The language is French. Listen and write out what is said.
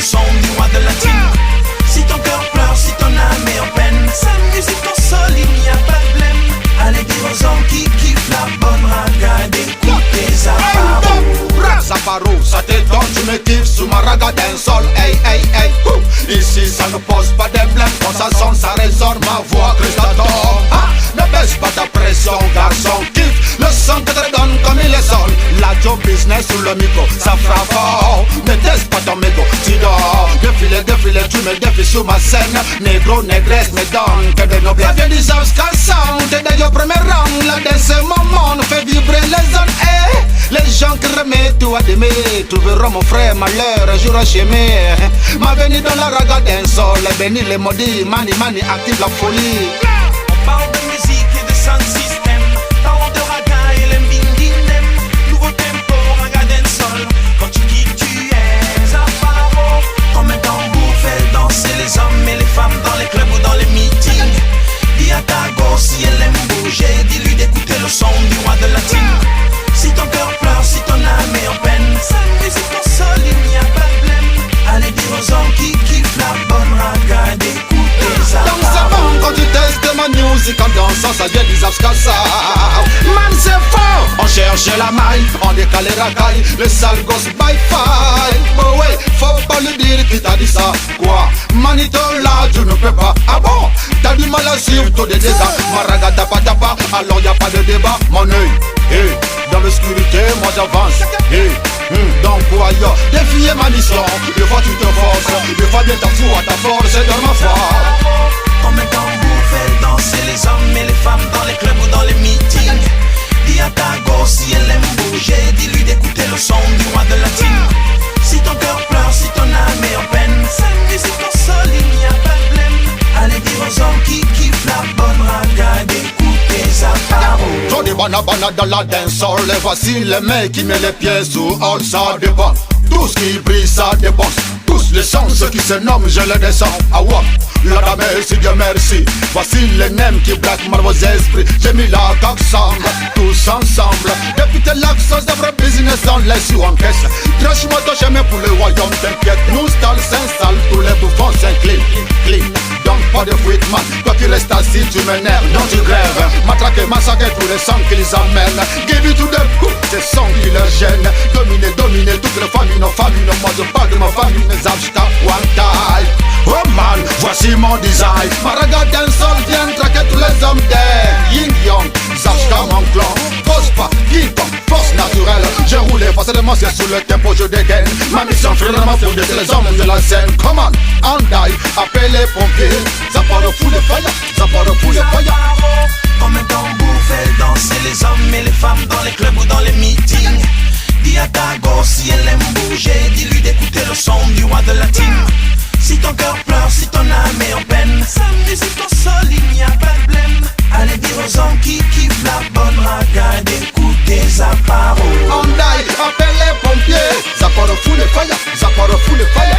son du roi de la team. Si ton cœur pleure, si ton âme est en peine, sa musique console, il n'y a pas de blême. Allez dire aux hommes qui kiffent la bonne raga d'écouter Zaparo. Zaparo, ça t'étonne, tu me kiffes sous ma raga d'un sol. Hey, hey, hey, ici ça ne pose pas de blême. Quand ça sonne, ça résonne, ma voix que je t'adore. Ne baisse pas ta pression, garçon, kiffe le son que te donne comme il est sonne. La job business sous le micro, ça fera fort. Ne teste pas ton mégo, tu dors. Défilé, défilé, tu me défies sur ma scène. Négro, négresse, me donne que de nos biens. Viens des house qu'un sound, t'es d'ailleurs premier round. Là, dans ce moment, nous fait vibrer les zones. Les gens qui remettent tout à d'aimer, trouveront mon frère malheur un jour à cheminer. Ma venue dans la raga d'un sol, béni les maudits, mani mani active la folie. On parle de musique et de sound system, parlons de raga et le mbindinem. Nouveau tempo, raga d'un sol, quand tu kiffes tu es Zaparo. Comme un tambour fait danser les hommes et les femmes dans les clubs ou dans les meetings. Dis à ta go si elle aime bouger, dis-lui d'écouter le son du roi de la team. Si ton cœur pleure, si ton âme est en peine, sa musique console, il n'y a pas de blême. Allez dire aux hommes qui kiffent la bonne raga d'écouter Zaparo. Donc c'est bon quand tu testes ma musique en dansant, ça vient des Afskassa. Man c'est fort, on cherche la maille, on décale les racailles, le sale gosse by five. Oh ouais, faut pas lui dire qui t'a dit ça. Quoi, Manito là, tu ne peux pas. Ah bon, t'as du mal à suivre tous les dégâts. Ma raga tapa tapa, alors y a pas de débat. Mon œil, hey, dans l'obscurité, moi j'avance. Hey, donc quoi yo, défier ma mission. Des fois tu te forces, des fois bien ta foi, ta force c'est dans ma foi. Comme un tambour fait danser les hommes et les femmes dans les clubs ou dans les meetings. Dis à ta go si elle aime bouger, dis-lui d'écouter le son du roi de la team. Si ton cœur pleure, si ton âme est en peine, sa musique console, il n'y a pas de blême. Allez dire aux hommes qui kiffent la bonne raga d'écouter Zaparo. Johnny Banabana dans la dancehall, et voici les mecs qui met les pieds sous all, ça dépend. Tout ce qui brille, ça dépense. Tous les sons, ceux qui se nomment, je les descends. Ah ouais, la dame, merci Dieu merci. Voici les nems qui braquent mal vos esprits. J'ai mis la coque ensemble, tous ensemble. Depuis tes l'accent, c'est vrai business, on laisse ou en caisse. Trache-moi ton chemin pour le royaume, t'inquiète. Nous stalles, s'installent, tous les bouffons s'inclinent. Donc pas de fuite man, toi qui restes assis tu m'énerves, non tu grèves. Matraquer, massacrer tous les sons qui les amènent. Give it to them, ces sons qui leur gênent. Dominer, dominer toutes les familles, nos familles. Moi je parle de ma famille, mes Zapsta, one time. Oh man, voici mon design. Ma raga d'un sol vient traquer tous les hommes d'air. Ying Yang, Zapsta mon clan. Cause pas, qui force naturelle. J'ai roulé facilement, c'est sous le tempo, je dégaine. Ma mission finalement pour détruire les hommes de la scène. Come on, Andai, appelle les pompiers. Zaparo fout le fire, Zaparo fout le fire. Comme un tambour fait danser les hommes et les femmes dans les clubs ou dans les meetings. Dis à ta go si elle aime bouger, dis-lui d'écouter le son du roi de la team. Si ton cœur pleure, si ton âme est en peine, sa musique console, il n'y a pas de blême. Allez dire aux hommes qui kiffent la bonne raga d'écouter Zaparo. Andai, appelle les pompiers. Zaparo fout le fire, Zaparo fout le fire.